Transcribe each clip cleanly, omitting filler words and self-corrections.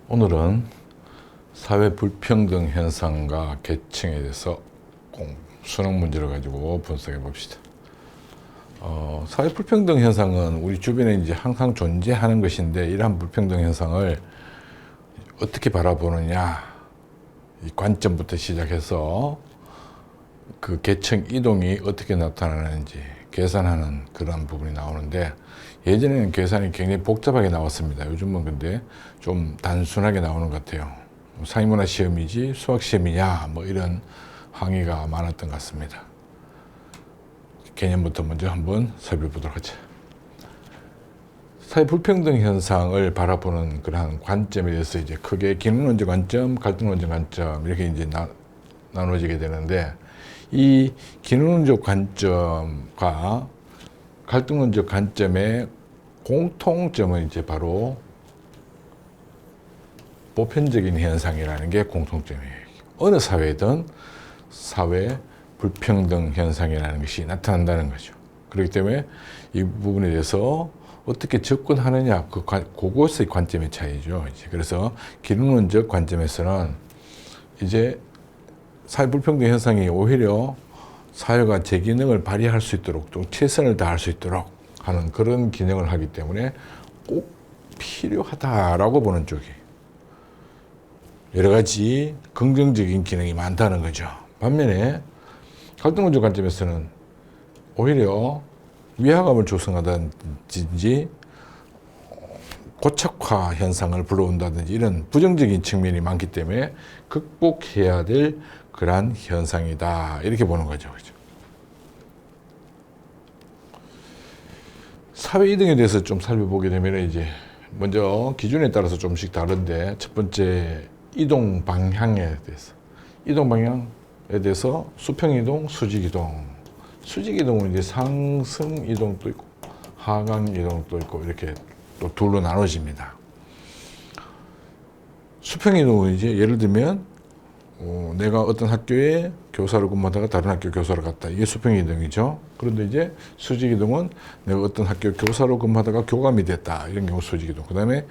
오늘은 사회 불평등 현상과 계층에 대해서 수능 문제를 가지고 분석해 봅시다. 사회 불평등 현상은 우리 주변에 이제 항상 존재하는 것인데, 이러한 불평등 현상을 어떻게 바라보느냐, 이 관점부터 시작해서 그 계층 이동이 어떻게 나타나는지 계산하는 그런 부분이 나오는데, 예전에는 계산이 굉장히 복잡하게 나왔습니다. 요즘은 근데 좀 단순하게 나오는 것 같아요. 사회문화 시험이지 수학 시험이냐, 뭐 이런 항의가 많았던 것 같습니다. 개념부터 먼저 한번 살펴보도록 하죠. 사회 불평등 현상을 바라보는 그러한 관점에 대해서 이제 크게 기능론적 관점, 갈등론적 관점 이렇게 이제 나눠지게 되는데, 이 기능론적 관점과 갈등론적 관점의 공통점은 이제 바로 보편적인 현상이라는 게 공통점이에요. 어느 사회든 사회 불평등 현상이라는 것이 나타난다는 거죠. 그렇기 때문에 이 부분에 대해서 어떻게 접근하느냐, 그것의 관점의 차이죠. 그래서 기능론적 관점에서는 이제 사회 불평등 현상이 오히려 사회가 제 기능을 발휘할 수 있도록, 또 최선을 다할 수 있도록 하는 그런 기능을 하기 때문에 꼭 필요하다라고 보는 쪽이, 여러 가지 긍정적인 기능이 많다는 거죠. 반면에 갈등론적 관점에서는 오히려 위화감을 조성하다든지 고착화 현상을 불러온다든지 이런 부정적인 측면이 많기 때문에 극복해야 될 그러한 현상이다, 이렇게 보는 거죠. 사회 이동에 대해서 좀 살펴보게 되면, 이제 먼저 기준에 따라서 좀씩 다른데, 첫 번째 이동 방향에 대해서, 이동 방향에 대해서 수평 이동, 수직 이동. 수직 이동은 이제 상승 이동도 있고 하강 이동도 있고 이렇게 또 둘로 나눠집니다. 수평 이동은 이제 예를 들면 내가 어떤 학교에 교사로 근무하다가 다른 학교 교사로 갔다, 이게 수평 이동이죠. 그런데 이제 수직 이동은 내가 어떤 학교 교사로 근무하다가 교감이 됐다, 이런 경우 수직 이동. 그다음에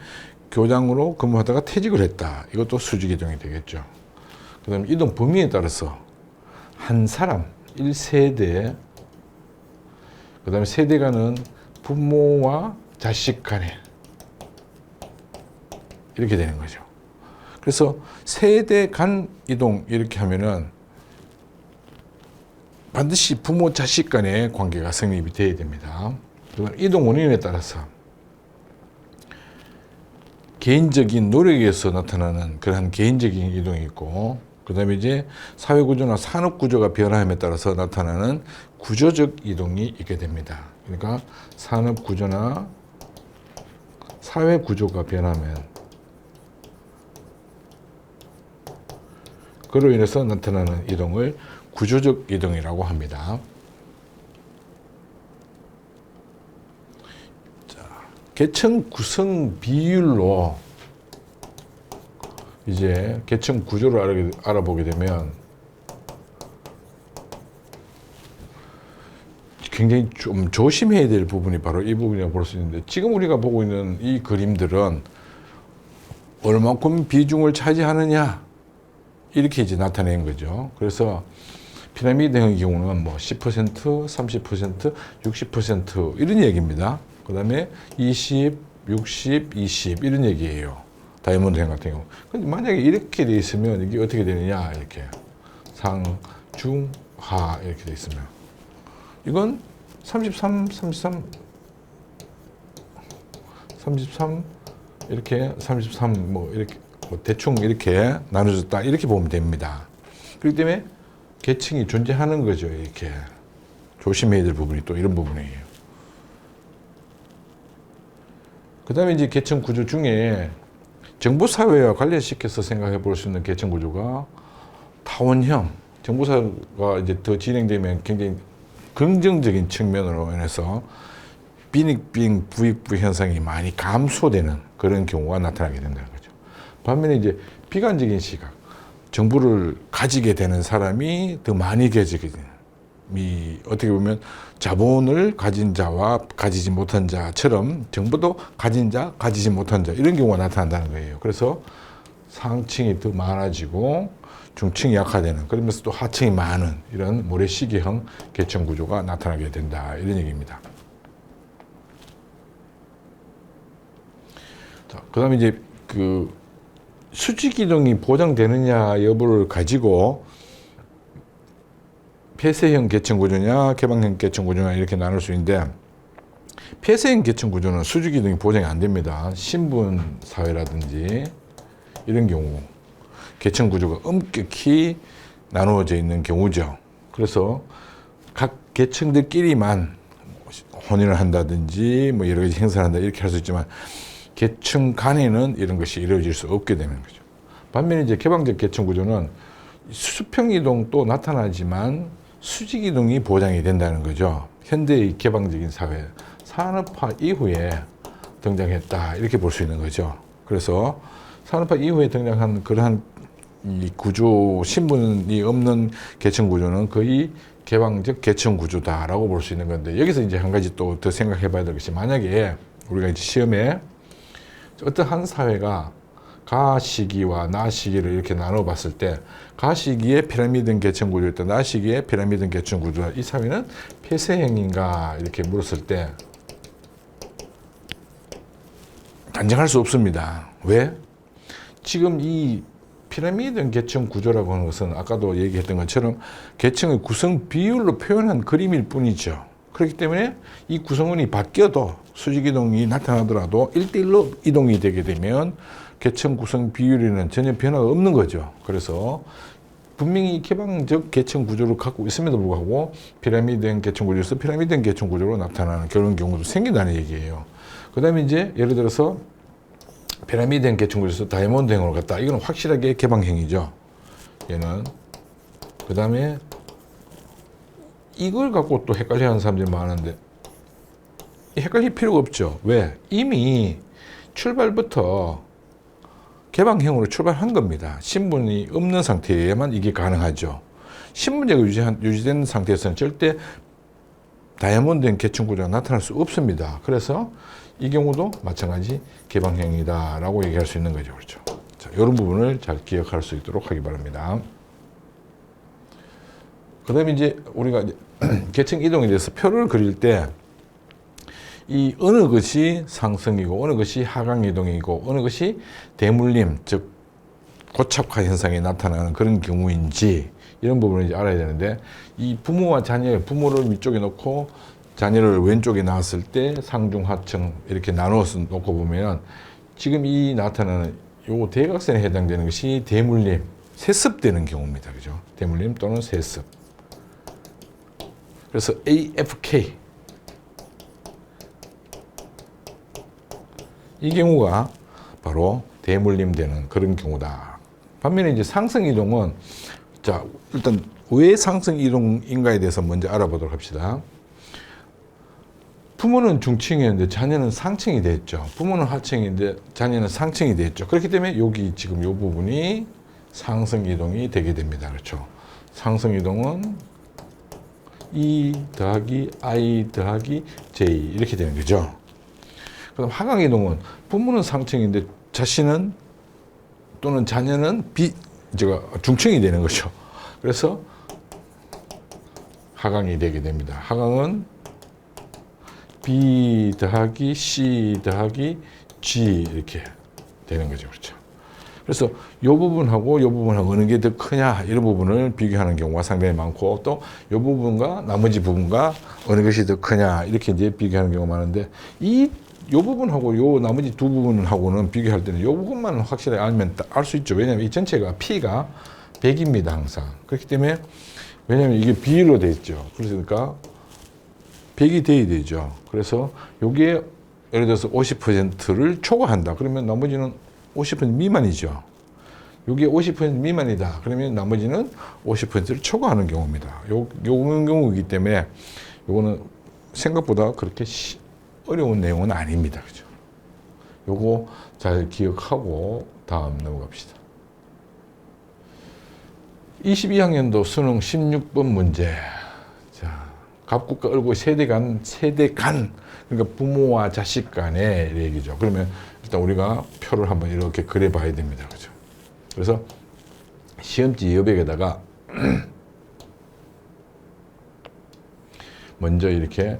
교장으로 근무하다가 퇴직을 했다, 이것도 수직 이동이 되겠죠. 그다음에 이동 범위에 따라서 한 사람 1세대, 그다음에 세대 간은 부모와 자식 간에 이렇게 되는 거죠. 그래서 세대 간 이동 이렇게 하면은 반드시 부모 자식 간의 관계가 성립이 돼야 됩니다. 이동 원인에 따라서 개인적인 노력에서 나타나는 그러한 개인적인 이동이 있고, 그 다음에 이제 사회구조나 산업구조가 변화함에 따라서 나타나는 구조적 이동이 있게 됩니다. 그러니까 산업구조나 사회구조가 변하면 그로 인해서 나타나는 이동을 구조적 이동이라고 합니다. 자, 계층 구성 비율로 이제 계층 구조를 알아보게 되면 굉장히 좀 조심해야 될 부분이 바로 이 부분이라고 볼 수 있는데, 지금 우리가 보고 있는 이 그림들은 얼마큼 비중을 차지하느냐, 이렇게 이제 나타낸 거죠. 그래서 피라미드형의 경우는 뭐 10%, 30%, 60% 이런 얘기입니다. 그 다음에 20, 60, 20 이런 얘기예요. 다이아몬드형 같은 경우. 근데 만약에 이렇게 돼 있으면 이게 어떻게 되느냐, 이렇게 상, 중, 하 이렇게 돼 있으면 이건 33, 33, 33 이렇게 33 뭐 이렇게 뭐 대충 이렇게 나눠졌다, 이렇게 보면 됩니다. 그렇기 때문에 계층이 존재하는 거죠. 이렇게 조심해야 될 부분이 또 이런 부분이에요. 그 다음에 이제 계층 구조 중에 정보사회와 관련시켜서 생각해 볼 수 있는 계층 구조가 타원형, 정보사회가 이제 더 진행되면 굉장히 긍정적인 측면으로 인해서 빈익빈 부익부 현상이 많이 감소되는 그런 경우가 나타나게 된다는 거죠. 반면에 이제 비관적인 시각, 정보를 가지게 되는 사람이 더 많이 가지게 되는, 어떻게 보면 자본을 가진 자와 가지지 못한 자처럼 정보도 가진 자, 가지지 못한 자, 이런 경우가 나타난다는 거예요. 그래서 상층이 더 많아지고 중층이 약화되는, 그러면서 또 하층이 많은 이런 모래시계형 계층 구조가 나타나게 된다, 이런 얘기입니다. 자, 그다음에 이제 그 수직 이동이 보장되느냐 여부를 가지고 폐쇄형 계층 구조냐 개방형 계층 구조냐 이렇게 나눌 수 있는데, 폐쇄형 계층 구조는 수직 이동이 보장이 안 됩니다. 신분 사회라든지 이런 경우 계층 구조가 엄격히 나누어져 있는 경우죠. 그래서 각 계층들끼리만 혼인을 한다든지 뭐 여러 가지 행사를 한다 이렇게 할 수 있지만, 계층 간에는 이런 것이 이루어질 수 없게 되는 거죠. 반면에 이제 개방적 계층 구조는 수평 이동도 나타나지만 수직 이동이 보장이 된다는 거죠. 현대의 개방적인 사회, 산업화 이후에 등장했다, 이렇게 볼 수 있는 거죠. 그래서 산업화 이후에 등장한 그러한 이 구조, 신분이 없는 계층 구조는 거의 개방적 계층 구조다라고 볼 수 있는 건데, 여기서 이제 한 가지 또 더 생각해 봐야 될 것이, 만약에 우리가 이제 시험에 어떤 한 사회가 가 시기와 나 시기를 이렇게 나눠 봤을 때, 가 시기에 피라미드 계층 구조였다, 나 시기에 피라미드 계층 구조다, 이 사회는 폐쇄형인가 이렇게 물었을 때 단정할 수 없습니다. 왜? 지금 이 피라미드 계층 구조라고 하는 것은 아까도 얘기했던 것처럼 계층의 구성 비율로 표현한 그림일 뿐이죠. 그렇기 때문에 이 구성원이 바뀌어도, 수직 이동이 나타나더라도 1대1로 이동이 되게 되면 계층 구성 비율에는 전혀 변화가 없는 거죠. 그래서 분명히 개방적 계층 구조를 갖고 있음에도 불구하고 피라미드형 계층 구조에서 피라미드형 계층 구조로 나타나는 그런 경우도 생긴다는 얘기예요. 그 다음에 이제 예를 들어서 피라미드형 계층 구조에서 다이아몬드형으로 갔다. 이건 확실하게 개방형이죠. 얘는. 그 다음에 이걸 갖고 또 헷갈려하는 사람들이 많은데, 헷갈릴 필요가 없죠. 왜? 이미 출발부터 개방형으로 출발한 겁니다. 신분이 없는 상태에만 이게 가능하죠. 신분제가 유지된 상태에서는 절대 다이아몬드형 계층 구조가 나타날 수 없습니다. 그래서 이 경우도 마찬가지 개방형이다라고 얘기할 수 있는 거죠. 그렇죠. 자, 이런 부분을 잘 기억할 수 있도록 하기 바랍니다. 그 다음에 이제 우리가 계층 이동에 대해서 표를 그릴 때, 이 어느 것이 상승이고 어느 것이 하강 이동이고 어느 것이 대물림, 즉 고착화 현상이 나타나는 그런 경우인지, 이런 부분을 이제 알아야 되는데, 이 부모와 자녀, 부모를 위쪽에 놓고 자녀를 왼쪽에 놨을 때 상중 하층 이렇게 나누어서 놓고 보면, 지금 이 나타나는 요 대각선에 해당되는 것이 대물림, 세습되는 경우입니다. 그죠? 대물림 또는 세습. 그래서 AFK, 이 경우가 바로 대물림되는 그런 경우다. 반면에 이제 상승 이동은, 자, 일단 왜 상승 이동인가에 대해서 먼저 알아보도록 합시다. 부모는 중층이었는데 자녀는 상층이 됐죠. 부모는 하층인데 자녀는 상층이 됐죠. 그렇기 때문에 여기 지금 이 부분이 상승 이동이 되게 됩니다. 그렇죠. 상승 이동은 E 더하기 I 더하기 J 이렇게 되는 거죠. 그다음 하강 이동은 부모는 상층인데 자신은 또는 자녀는 중층이 되는 거죠. 그래서 하강이 되게 됩니다. 하강은 B 더하기 C 더하기 G 이렇게 되는 거죠. 그렇죠. 그래서 이 부분하고 이 부분하고 어느 게 더 크냐, 이런 부분을 비교하는 경우가 상당히 많고, 또 이 부분과 나머지 부분과 어느 것이 더 크냐 이렇게 이제 비교하는 경우가 많은데, 이 부분하고 요 나머지 두 부분하고는 비교할 때는 이 부분만 확실히 알면 알 수 있죠. 왜냐하면 이 전체가 P가 100입니다. 항상. 그렇기 때문에, 왜냐하면 이게 비율로 되어 있죠. 그러니까 100이 돼야 되죠. 그래서 요게 예를 들어서 50%를 초과한다. 그러면 나머지는 50% 미만이죠. 요게 50% 미만이다. 그러면 나머지는 50%를 초과하는 경우입니다. 요런 경우이기 때문에 요거는 생각보다 그렇게 어려운 내용은 아닙니다. 그죠? 요거 잘 기억하고 다음 넘어갑시다. 22학년도 수능 16번 문제. 자, 갑국과 을고 세대 간, 그러니까 부모와 자식 간의 얘기죠. 그러면 일단 우리가 표를 한번 이렇게 그려 봐야 됩니다. 그죠? 그래서 시험지 여백에다가 먼저 이렇게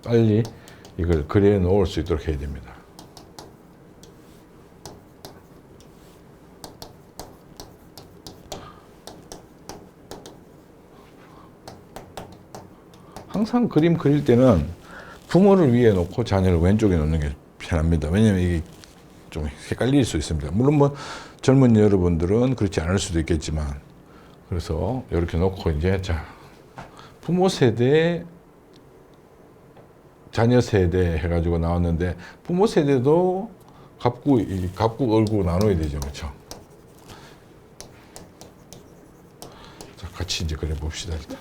빨리 이걸 그려 놓을 수 있도록 해야 됩니다. 항상 그림 그릴 때는 부모를 위에 놓고 자녀를 왼쪽에 놓는 게 편합니다. 왜냐하면 이게 좀 헷갈릴 수 있습니다. 물론 뭐 젊은 여러분들은 그렇지 않을 수도 있겠지만, 그래서 이렇게 놓고 이제 자, 부모 세대, 자녀 세대 해가지고 나왔는데, 부모 세대도 갑구 얼굴 나눠야 되죠, 그렇죠? 자, 같이 이제 그래 봅시다 일단.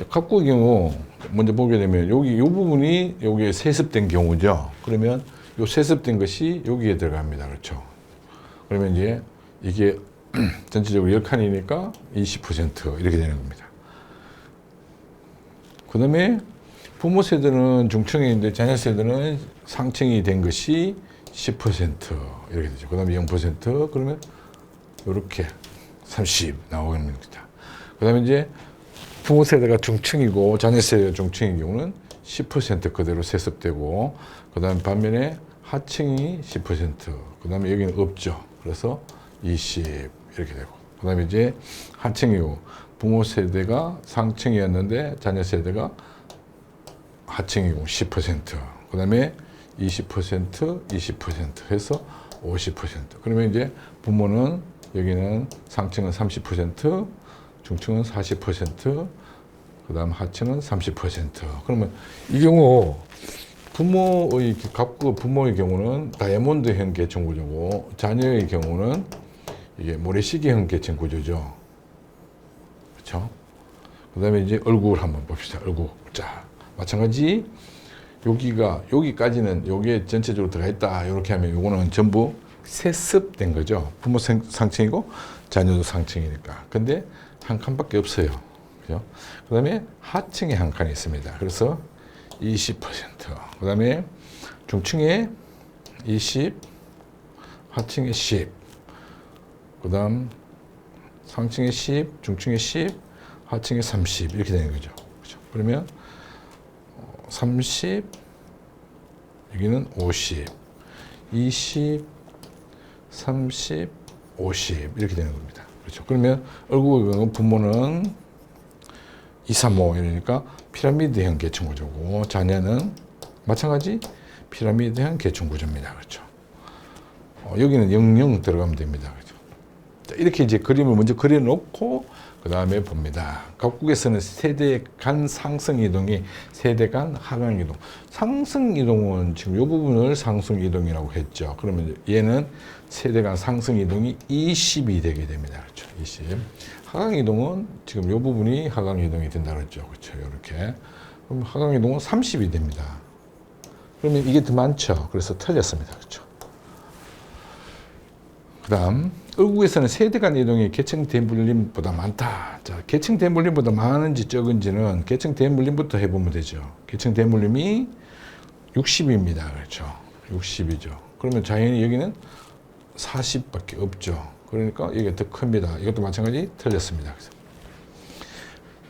갑구의 경우 먼저 보게 되면 여기 이 부분이 여기에 세습된 경우죠. 그러면 이 세습된 것이 여기에 들어갑니다. 그렇죠? 그러면 이제 이게 전체적으로 10칸이니까 20% 이렇게 되는 겁니다. 그 다음에 부모 세대는 중층인데 자녀 세대는 상층이 된 것이 10% 이렇게 되죠. 그 다음에 0% 그러면 이렇게 30 나오게 됩니다. 그 다음에 이제 부모 세대가 중층이고 자녀 세대가 중층인 경우는 10% 그대로 세습되고, 그 다음에 반면에 하층이 10%, 그 다음에 여기는 없죠. 그래서 20 이렇게 되고, 그 다음에 이제 하층이고 부모 세대가 상층이었는데 자녀 세대가 하층이고 10%, 그 다음에 20%, 20% 해서 50%. 그러면 이제 부모는 여기는 상층은 30%, 중층은 40%, 그 다음 하층은 30%. 그러면 이 경우 부모의 갑구 부모의 경우는 다이아몬드형 계층 구조고, 자녀의 경우는 이게 모래시계형 계층 구조죠. 그렇죠? 그 다음에 이제 얼굴 한번 봅시다. 얼굴. 자, 마찬가지 여기까지는 여기에 전체적으로 들어가 있다. 이렇게 하면 요거는 전부 세습된 거죠. 부모 상층이고 자녀도 상층이니까. 근데 한 칸밖에 없어요. 그죠? 그 다음에 하층에 한 칸이 있습니다. 그래서 20%. 그 다음에 중층에 20, 하층에 10. 그 다음 상층에 10, 중층에 10, 하층에 30. 이렇게 되는 거죠. 그죠? 그러면 30, 여기는 50, 20, 30, 50 이렇게 되는 겁니다. 그렇죠. 그러면 얼굴의 부모는 2, 3, 5 이러니까 피라미드형 계층 구조고, 자녀는 마찬가지 피라미드형 계층 구조입니다. 그렇죠. 여기는 00 들어가면 됩니다. 그렇죠. 자, 이렇게 이제 그림을 먼저 그려놓고 그 다음에 봅니다. 갑국에서는 세대 간 상승 이동이 세대 간 하강 이동. 상승 이동은 지금 이 부분을 상승 이동이라고 했죠. 그러면 얘는 세대 간 상승 이동이 20이 되게 됩니다. 그렇죠. 20. 하강 이동은 지금 이 부분이 하강 이동이 된다 그랬죠. 그렇죠. 이렇게. 그럼 하강 이동은 30이 됩니다. 그러면 이게 더 많죠. 그래서 틀렸습니다. 그렇죠. 그다음 얼굴에서는 세대 간 이동이 계층 대물림보다 많다. 자, 계층 대물림보다 많은지 적은지는 계층 대물림부터 해보면 되죠. 계층 대물림이 60입니다. 그렇죠. 60이죠. 그러면 자연히 여기는 40밖에 없죠. 그러니까 이게 더 큽니다. 이것도 마찬가지 틀렸습니다.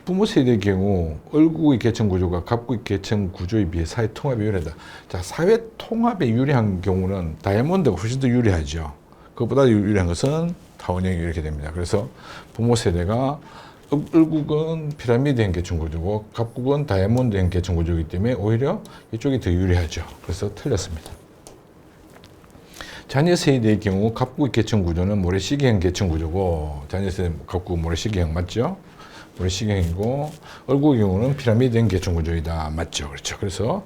부모 세대의 경우 얼굴의 계층 구조가 갑구의 계층 구조에 비해 사회 통합에 유리하다. 자, 사회 통합에 유리한 경우는 다이아몬드가 훨씬 더 유리하죠. 그것보다 유리한 것은 타원형이 이렇게 됩니다. 그래서 부모 세대가 얼굴은 피라미드형 계층 구조고 갑국은 다이아몬드형 계층 구조이기 때문에 오히려 이쪽이 더 유리하죠. 그래서 틀렸습니다. 자녀 세대의 경우 갑국의 계층 구조는 모래시계형 계층 구조고, 자녀 세대 갑국은 모래시계형 맞죠? 모래시계형이고, 얼굴의 경우는 피라미드형 계층 구조이다 맞죠? 그렇죠. 그래서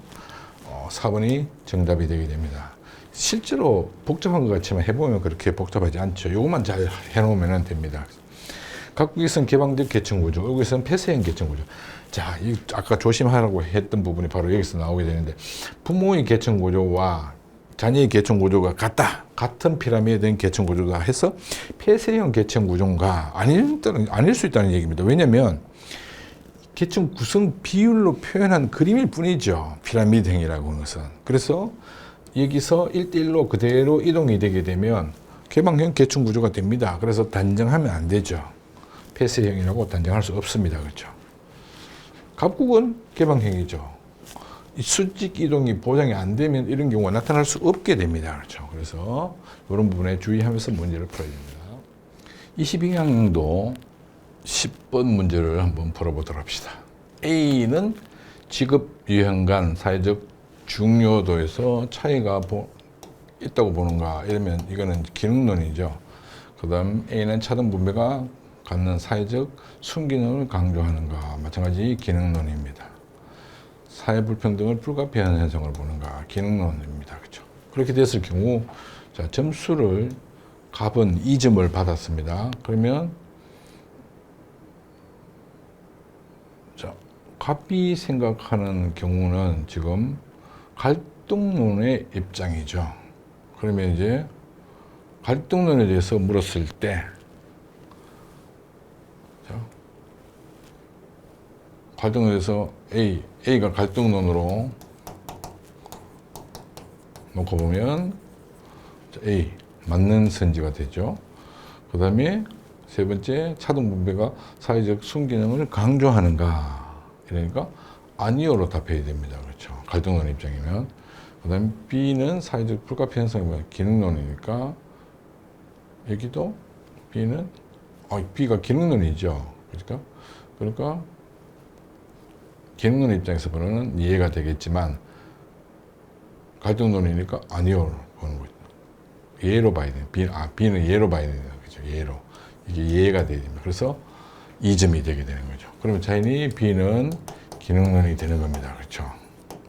4번이 정답이 되게 됩니다. 실제로 복잡한 것 같지만 해보면 그렇게 복잡하지 않죠. 이것만 잘 해놓으면 됩니다. 각국에서는 개방적 계층 구조, 여기서는 폐쇄형 계층 구조. 자, 이 아까 조심하라고 했던 부분이 바로 여기서 나오게 되는데, 부모의 계층 구조와 자녀의 계층 구조가 같은 피라미드인 계층 구조다 해서 폐쇄형 계층 구조인가 아닐 수 있다는 얘기입니다. 왜냐하면 계층 구성 비율로 표현한 그림일 뿐이죠. 피라미드형이라고 하는 것은. 그래서 여기서 1대1로 그대로 이동이 되게 되면 개방형 계층 구조가 됩니다. 그래서 단정하면 안 되죠. 폐쇄형이라고 단정할 수 없습니다. 그렇죠? 갑국은 개방형이죠. 수직 이동이 보장이 안 되면 이런 경우가 나타날 수 없게 됩니다. 그렇죠? 그래서 이런 부분에 주의하면서 문제를 풀어야 됩니다. 22강도 10번 문제를 한번 풀어보도록 합시다. A는 직업 유형 간 사회적 중요도에서 차이가 있다고 보는가 이러면 이거는 기능론이죠. 그 다음 A는 차등 분배가 갖는 사회적 순기능을 강조하는가 마찬가지 기능론입니다. 사회 불평등을 불가피한 현상을 보는가 기능론입니다. 그렇죠? 그렇게 됐을 경우 자, 점수를 갑은 2점을 받았습니다. 그러면 자, 갑이 생각하는 경우는 지금 갈등론의 입장이죠. 그러면 이제 갈등론에 대해서 물었을 때 자, 갈등론에서 A가 갈등론으로 놓고 보면 A 맞는 선지가 되죠. 그 다음에 세 번째 차등 분배가 사회적 순기능을 강조하는가 이러니까 아니요로 답해야 됩니다. 그렇죠. 갈등론 입장이면. 그 다음에 B는 사회적 불가피 현상이면 기능론이니까 여기도 B는 B가 기능론이죠. 그러니까 기능론 입장에서 보면 이해가 되겠지만 갈등론이니까 아니요 보는 거죠. 예로 봐야 돼요. B는 예로 봐야 됩니다. 그죠? 예로. 이게 이해가 돼야 됩니다. 그래서 2점이 되게 되는 거죠. 그러면 자연히 B는 기능론이 되는 겁니다. 그렇죠?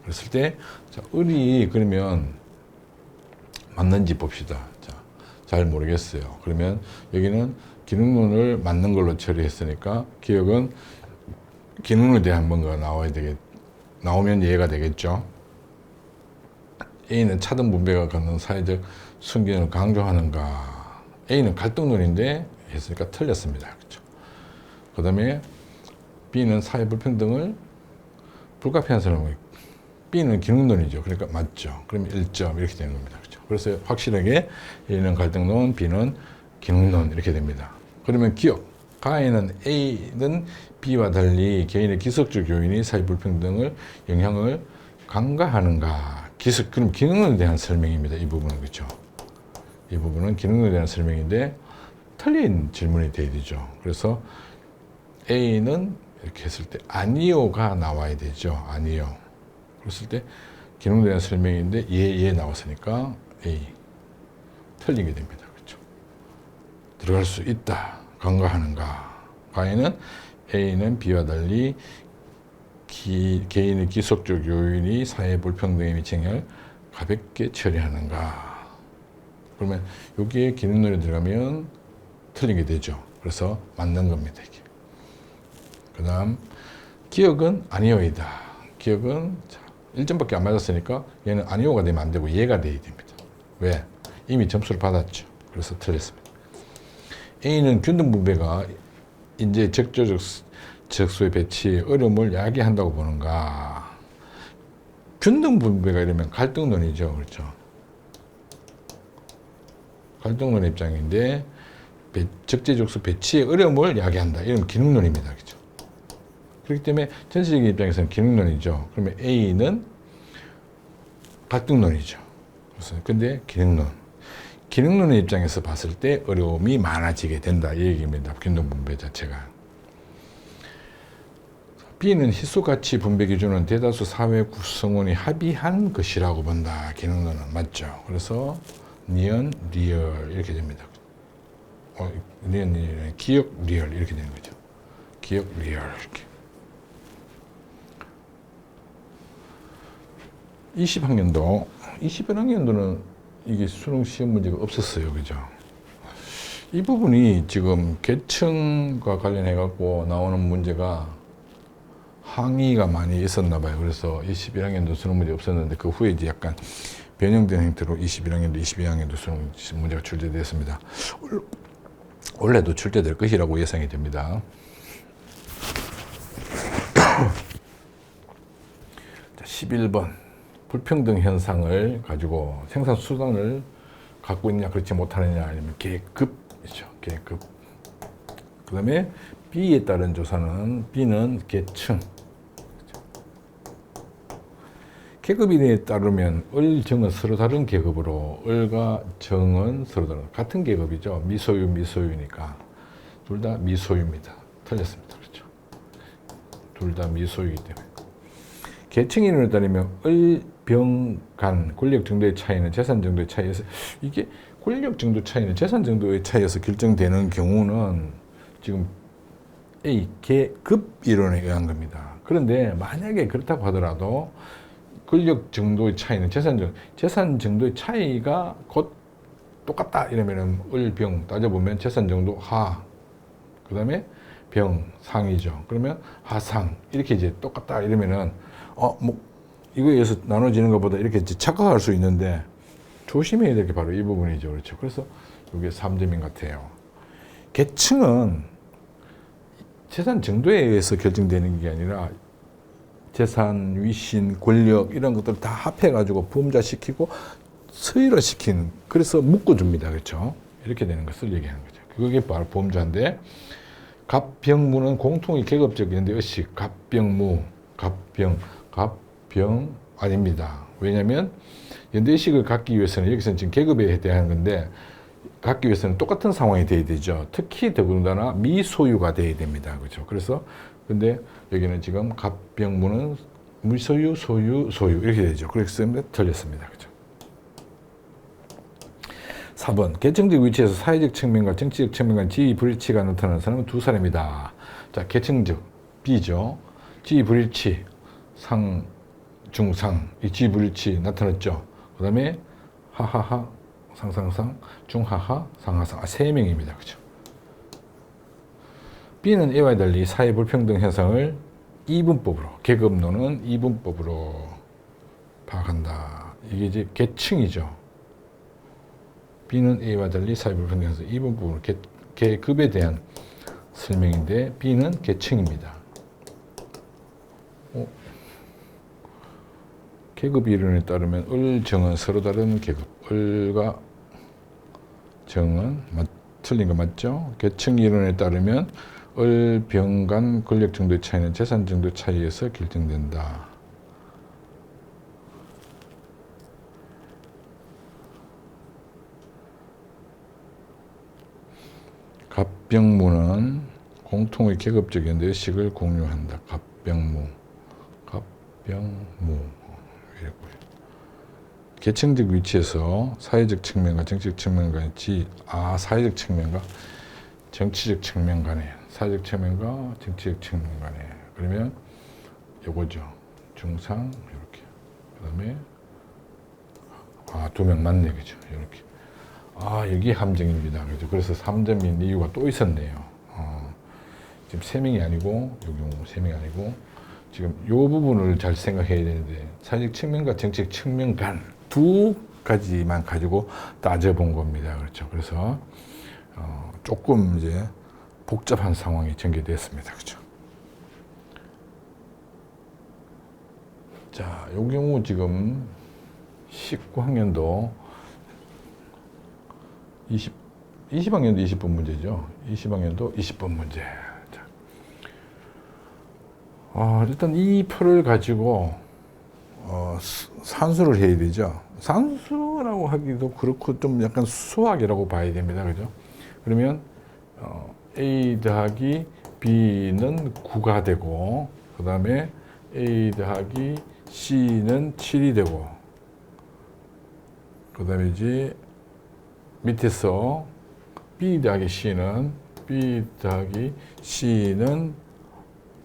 그랬을 때, 자, 을이 그러면 맞는지 봅시다. 자, 잘 모르겠어요. 그러면 여기는 기능론을 맞는 걸로 처리했으니까 기억은 기능론에 대한 뭔가 나오면 이해가 되겠죠. A는 차등 분배가 갖는 사회적 순기능을 강조하는가. A는 갈등론인데 했으니까 틀렸습니다. 그렇죠? 그 다음에 B는 사회 불평등을 불가피한 사람은 B는 기능론이죠. 그러니까 맞죠. 그러면 1점 이렇게 되는 겁니다. 그렇죠? 그래서 확실하게 A는 갈등론, B는 기능론 이렇게 됩니다. 그러면 기억. 가에는 A는 B와 달리 개인의 기술적 요인이 사회 불평등을 영향을 강화하는가. 그럼 기능론에 대한 설명입니다. 이 부분은 그렇죠. 이 부분은 기능론에 대한 설명인데 틀린 질문이 돼야 되죠. 그래서 A는 이렇게 했을 때 아니요가 나와야 되죠. 아니요. 그랬을 때 기능론에 대한 설명인데 예 나왔으니까 A 틀리게 됩니다. 그렇죠. 들어갈 수 있다. 강화하는가. 가에는 A는 B와 달리 개인의 기속적 요인이 사회 불평등에 미치는 영향을 가볍게 처리하는가. 그러면 여기에 기능론이 들어가면 틀리게 되죠. 그래서 맞는 겁니다. 이게. 그 다음 기억은 아니오이다. 기억은 1점밖에 안 맞았으니까 얘는 아니오가 되면 안 되고 얘가 돼야 됩니다. 왜? 이미 점수를 받았죠. 그래서 틀렸습니다. A는 균등 분배가 이제 적조적 적수의 배치에 어려움을 야기한다고 보는가. 균등 분배가 이러면 갈등론이죠. 그렇죠. 갈등론 입장인데 적재적소 배치에 어려움을 야기한다. 이런 기능론입니다. 그렇죠. 그렇기 때문에 전체적인 입장에서는 기능론이죠. 그러면 A는 갈등론이죠. 근데 기능론. 기능론의 입장에서 봤을 때 어려움이 많아지게 된다. 이 얘기입니다. 균등 분배 자체가. B는 희소가치 분배 기준은 대다수 사회 구성원이 합의한 것이라고 본다. 기능론은 맞죠. 그래서 니은, 리얼 이렇게 됩니다. 니은, 기억, 리얼 이렇게 되는 거죠. 기억, 리얼 이렇게. 20학년도는 이게 수능 시험 문제가 없었어요. 그죠? 이 부분이 지금 계층과 관련해 갖고 나오는 문제가 항의가 많이 있었나 봐요. 그래서 21학년도 수능 문제 없었는데 그 후에 이제 약간 변형된 형태로 21학년도, 22학년도 수능 문제가 출제됐습니다. 원래도 출제될 것이라고 예상이 됩니다. 자, 11번 불평등 현상을 가지고 생산 수단을 갖고 있냐 그렇지 못하느냐 아니면 계급이죠. 계급. 그 다음에 B에 따른 조사는 B는 계층. 계급에 따르면 을, 정은 서로 다른 계급으로 을과 정은 서로 다른 같은 계급이죠. 미소유, 미소유니까 둘 다 미소유입니다. 틀렸습니다. 그렇죠. 둘 다 미소유이기 때문에. 계층 이론에 따르면 을, 병, 간, 권력 정도의 차이는 재산 정도의 차이에서 이게 권력 정도 차이는 재산 정도의 차이에서 결정되는 경우는 지금 A, 계급 이론에 의한 겁니다. 그런데 만약에 그렇다고 하더라도 권력 정도의 차이는 재산 정도의 차이가 곧 똑같다 이러면은 을, 병 따져보면 재산 정도 하, 그 다음에 병, 상이죠. 그러면 하상 이렇게 이제 똑같다 이러면은 뭐 이거에 의해서 나눠지는 것보다 이렇게 이제 착각할 수 있는데 조심해야 될 게 바로 이 부분이죠. 그렇죠. 그래서 이게 3점인 것 같아요. 계층은 재산 정도에 의해서 결정되는 게 아니라 재산, 위신, 권력 이런 것들을 다 합해가지고 부음자시키고 서열화시킨 그래서 묶어줍니다. 그렇죠? 이렇게 되는 것을 얘기하는 거죠. 그게 바로 부음자인데 갑병무는 공통의 계급적인데 의식, 갑병무, 갑병 아닙니다. 왜냐하면 연대의식을 갖기 위해서는 여기서는 지금 계급에 대한 건데 갖기 위해서는 똑같은 상황이 돼야 되죠. 특히 더군다나 미소유가 돼야 됩니다. 그렇죠? 그래서 근데 여기는 지금 갑병무는 미소유, 소유 이렇게 되죠. 그래서 틀렸습니다. 그렇죠? 4번 계층적 위치에서 사회적 측면과 정치적 측면 간 지위 불일치가 나타나는 사람은 두 사람이다. 자, 계층적 B죠. 지위 불일치 상, 중상 이 지위 불일치 나타났죠. 그 다음에 하하하 상상상 중하하 상하상 세 명입니다. 그렇죠? B는 A와 달리 사회 불평등 현상을 이분법으로 계급론은 이분법으로 파악한다. 이게 이제 계층이죠. B는 A와 달리 사회 불평등 현상 이분법으로 계급에 대한 설명인데 B는 계층입니다. 계급 이론에 따르면 을, 정은 서로 다른 계급. 을과 정은 틀린 거 맞죠? 계층 이론에 따르면 을, 병, 간, 권력 정도의 차이는 재산 정도 차이에서 결정된다. 갑병무는 공통의 계급적인 의식을 공유한다. 갑병무. 이랬고요. 계층적 위치에서 사회적 측면과 정치적 측면 간의 사회적 측면과 정치적 측면 간에 사회적 측면과 정치적 측면 간에 그러면 요거죠. 중상 이렇게 그다음에 두 명 맞네 그죠. 이렇게 여기 함정입니다. 그죠. 그래서 3점인 이유가 또 있었네요. 지금 3명이 아니고 여기 3명이 아니고 지금 이 부분을 잘 생각해야 되는데 사회적 측면과 정치적 측면 간 두 가지만 가지고 따져본 겁니다. 그렇죠. 그래서 조금 이제 복잡한 상황이 전개됐습니다. 그렇죠. 자, 이 경우 지금 19학년도 20학년도 20번 문제죠. 20학년도 20번 문제. 일단 이 표를 가지고 산수를 해야 되죠. 산수라고 하기도 그렇고 좀 약간 수학이라고 봐야 됩니다. 그죠? 그러면 A 더하기 B는 9가 되고 그 다음에 A 더하기 C는 7이 되고 그 다음에 이제 밑에서 B 더하기 C는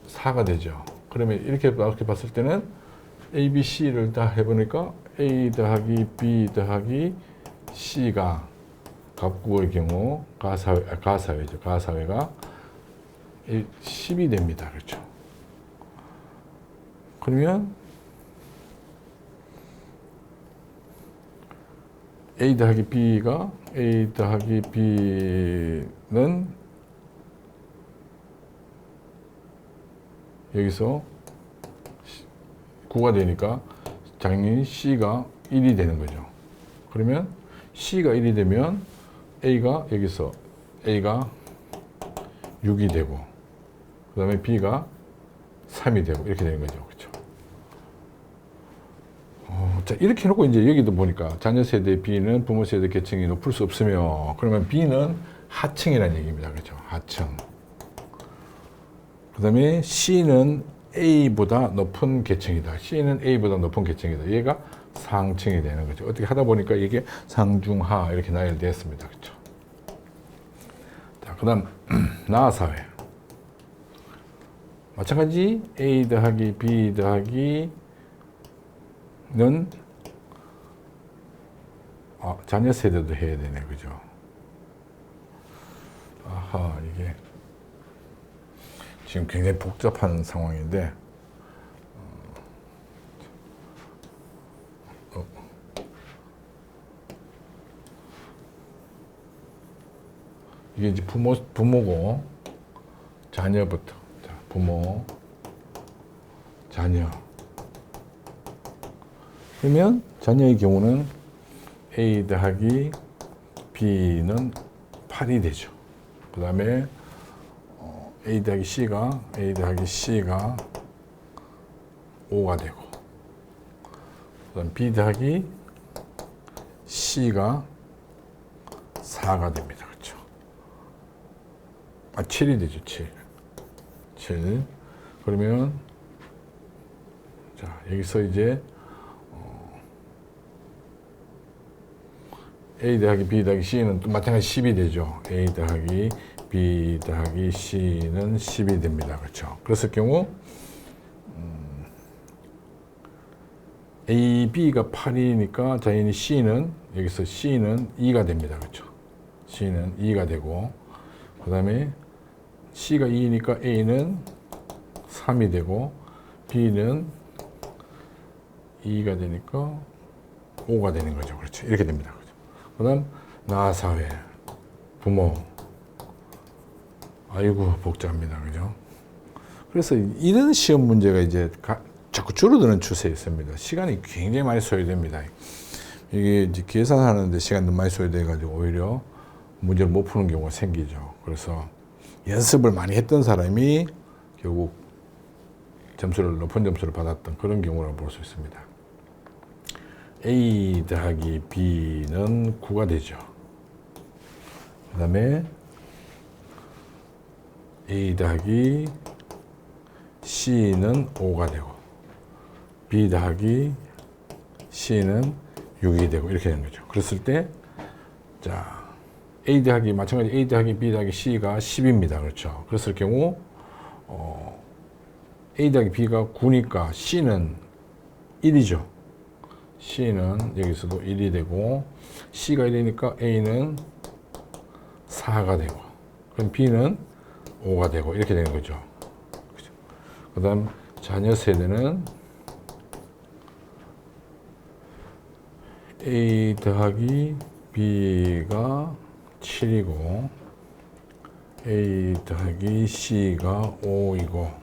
4가 되죠. 그러면 이렇게 봤을 때는 A, B, C를 다 해보니까 A 더하기 B 더하기 C가 갑구의 경우 가사회죠. 가사회가 10이 됩니다. 그렇죠. 그러면 A 더하기 B가 A 더하기 B는 여기서 9가 되니까 당연히 C가 1이 되는 거죠. 그러면 C가 1이 되면 A가 여기서 A가 6이 되고 그 다음에 B가 3이 되고 이렇게 되는 거죠. 그렇죠? 자, 이렇게 해놓고 이제 여기도 보니까 자녀 세대 B는 부모 세대 계층이 높을 수 없으며 그러면 B는 하층이라는 얘기입니다. 그렇죠? 하층. 그 다음에 C는 A보다 높은 계층이다. C는 A보다 높은 계층이다. 얘가 상층이 되는 거죠. 어떻게 하다 보니까 이게 상중하 이렇게 나열되었습니다. 그렇죠? 자, 그 다음 나사회. 마찬가지 A 더하기 B 더하기는 자녀 세대도 해야 되네. 그죠? 아하, 이게 지금 굉장히 복잡한 상황인데 이게 이제 부모고 자녀부터 자, 부모 자녀 그러면 자녀의 경우는 A 더하기 B는 8이 되죠. 그 다음에 A 더하기 C가 5가 되고 그 다음 B 더하기 C가 4가 됩니다. 그렇죠? 7이 되죠. 7. 그러면 자 여기서 이제 A 더하기 B 더하기 C는 또 마찬가지 10이 되죠. A 더하기 B 더하기 C는 10이 됩니다. 그렇죠? 그랬을 경우 A, B가 8이니까 자연히 C는 여기서 C는 2가 됩니다. 그렇죠? C는 2가 되고 그 다음에 C가 2니까 A는 3이 되고 B는 2가 되니까 5가 되는 거죠. 그렇죠? 이렇게 됩니다. 그렇죠? 그 다음 나사회 부모 아이고 복잡합니다. 그죠? 그래서 이런 시험 문제가 이제 자꾸 줄어드는 추세에 있습니다. 시간이 굉장히 많이 소요됩니다. 이게 이제 계산하는데 시간도 많이 소요돼가지고 오히려 문제를 못 푸는 경우가 생기죠. 그래서 연습을 많이 했던 사람이 결국 높은 점수를 받았던 그런 경우라고 볼 수 있습니다. A 더하기 B는 9가 되죠. 그 다음에 A 더하기 C는 5가 되고 B 더하기 C는 6이 되고 이렇게 되는 거죠. 그랬을 때 자 마찬가지 A 더하기 B 더하기 C가 10입니다. 그렇죠? 그랬을 경우 A 더하기 B가 9니까 C는 1이죠. C는 여기서도 1이 되고 C가 1이니까 A는 4가 되고 그럼 B는 5가 되고 이렇게 되는 거죠. 그 다음 자녀 세대는 A 더하기 B가 7이고 A 더하기 C가 5이고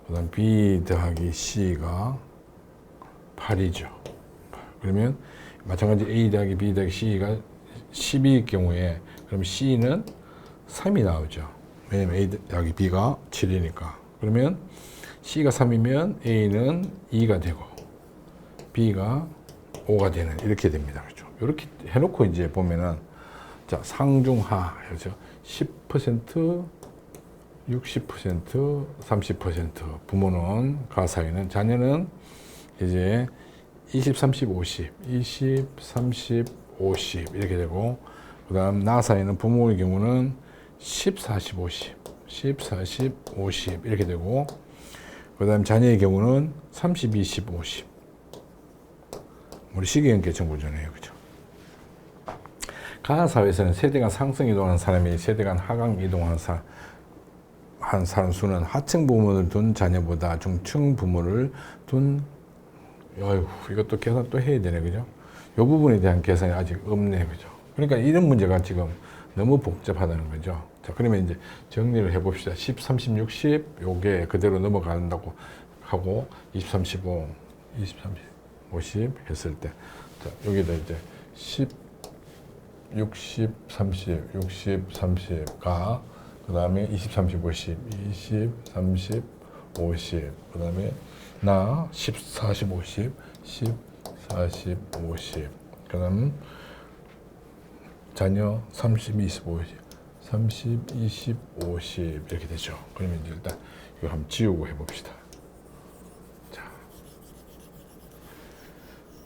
그 다음 B 더하기 C가 8이죠. 그러면 마찬가지 A 더하기 B 더하기 C가 10일 경우에 그럼 C는 3이 나오죠. 왜냐면 A 더하기 B가 7이니까. 그러면 C가 3이면 A는 2가 되고 B가 5가 되는 이렇게 됩니다. 그렇죠? 이렇게 해놓고 이제 보면은 자 상중하 그렇죠? 10%, 60%, 30% 부모는 가사위는 자녀는 이제 20, 30, 50, 20, 30, 50 이렇게 되고 그 다음 나사위는 부모의 경우는 10, 40, 50, 10, 40, 50 이렇게 되고 그 다음 자녀의 경우는 30, 20, 50 우리 시기형 계층 구조네요. 그죠? 가사회에서는 세대 간 상승 이동하는 사람이 세대 간 하강 이동하는 한 사람 수는 하층 부모를 둔 자녀보다 중층 부모를 둔, 어휴, 이것도 계산 또 해야 되네, 그죠? 이 부분에 대한 계산이 아직 없네, 그죠? 그러니까 이런 문제가 지금 너무 복잡하다는 거죠. 자, 그러면 이제 정리를 해봅시다. 10, 30, 60, 요게 그대로 넘어간다고 하고, 20, 35, 20, 30, 50 했을 때, 자, 여기다 이제 10, 60, 30, 60, 30가, 그 다음에 20, 30, 50, 20, 30, 50, 그 다음에 나 10, 40, 50, 10, 40, 50, 그 다음 자녀 30, 20, 50, 30, 20, 50 이렇게 되죠. 그러면 이제 일단 이거 한번 지우고 해봅시다. 자,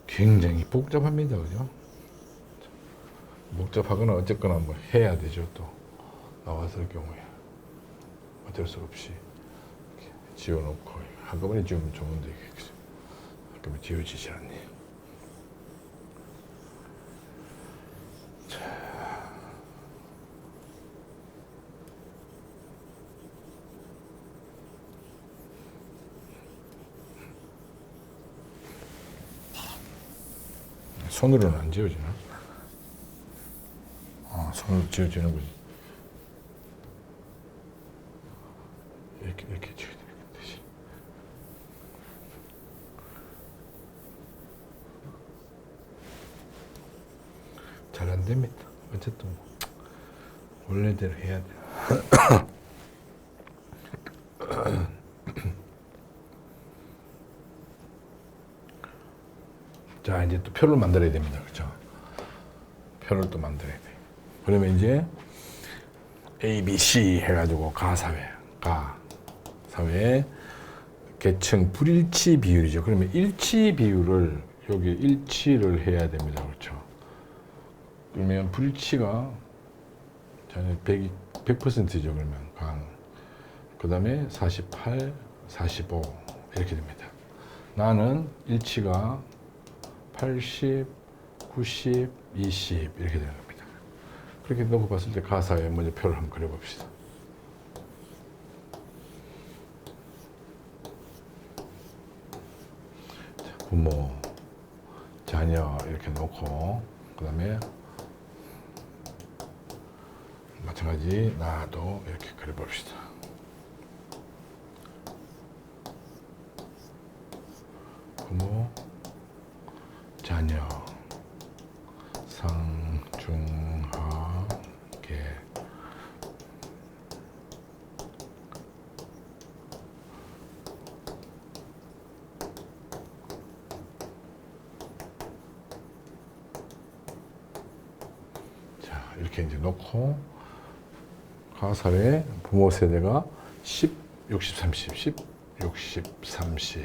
굉장히 복잡합니다, 그죠? 복잡하거나 어쨌거나 뭐 해야 되죠. 또 나왔을 경우에 어쩔 수 없이 이렇게 지워놓고 한꺼번에 지우면 좋은데 이게 한꺼번에 지워지지 않네. 자, 손으로는 안 지워지나? 아, 손으로 지워지는군요. 이렇게 지워야 되겠지. 잘 안 됩니다. 어쨌든 뭐 원래대로 해야 돼. 자, 이제 또 표를 만들어야 됩니다. 그렇죠? 표를 또 만들어야 돼. 그러면 이제 A, B, C 해가지고 가사회 계층 불일치 비율이죠. 그러면 일치 비율을 여기 일치를 해야 됩니다. 그렇죠? 그러면 불일치가 100%죠. 그러면 그 다음에 48, 45 이렇게 됩니다. 나는 일치가 80, 90, 20 이렇게 되는 겁니다. 그렇게 놓고 봤을 때 가사에 먼저 표를 한번 그려봅시다. 자, 부모, 자녀 이렇게 놓고 그 다음에 마찬가지 나도 이렇게 그려봅시다. 부모, 자녀, 상, 중, 하, 계. 자, 이렇게 이제 놓고 가사회 부모 세대가 10, 60, 30, 10, 60, 30.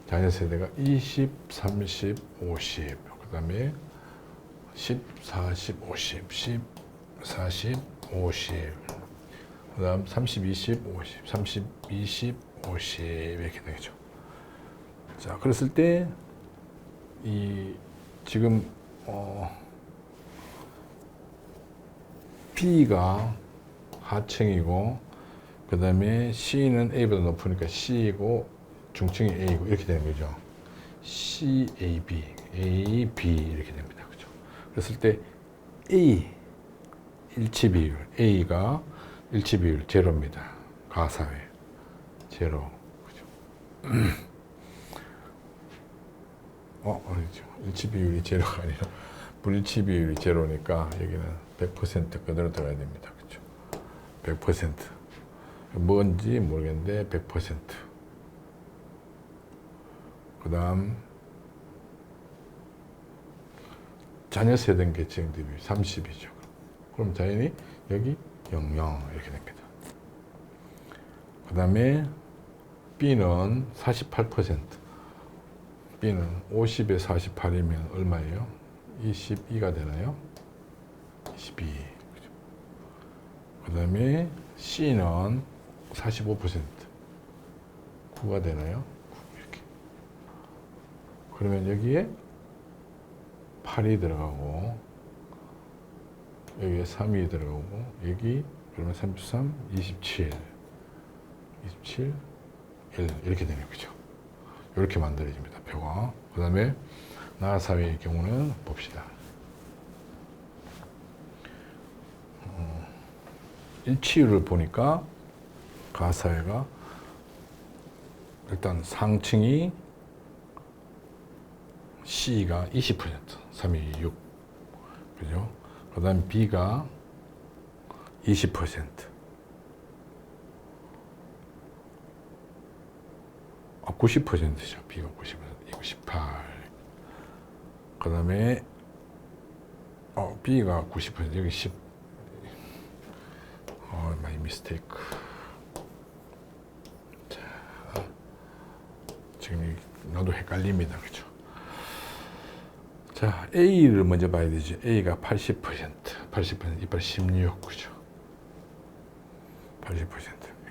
자녀 세대가 20, 30, 50. 그 다음에 10, 40, 50, 10, 40, 50. 그 다음 30, 20, 50, 30, 20, 50 이렇게 되겠죠. 자, 그랬을 때 이 지금 B가 하층이고 그 다음에 C는 A보다 높으니까 C이고 중층이 A고 이렇게 되는 거죠. C, A, B, A, B 이렇게 됩니다. 그죠? 그랬을 때 A 일치 비율, A가 일치 비율 제로입니다. 가사회 제로. 그죠? 아니죠. 일치 비율이 제로가 아니라 불일치 비율이 제로니까 여기는 100% 그대로 들어가야 됩니다. 그죠? 100%. 뭔지 모르겠는데 100%. 그 다음 자녀 세대 계층 대비 30이죠. 그럼 당연히 여기 00 이렇게 됩니다. 그 다음에 B는 48%. B는 50에 48이면 얼마예요? 22가 되나요? 22. 그죠? 그 다음에 C는 45%. 9가 되나요? 9 이렇게. 그러면 여기에 8이 들어가고 여기에 3이 들어가고 여기 그러면 33, 27, 27, 1 이렇게 되는 거죠. 이렇게 만들어집니다. 표가. 그 다음에 나사회의 경우는 봅시다. 일치율을 보니까 가사회가 일단 상층이 C가 20%, 326, 그죠? 그 다음 B가 20%, 아, 90%죠. B가 90%, 이거 18. 그 다음에 B가 90%, 여기 10. 마이 미스테이크. 자, 지금 나도 헷갈립니다, 그죠? 자, A를 먼저 봐야 되죠. A가 80%, 80%, 이빨 16, 그죠? 80%,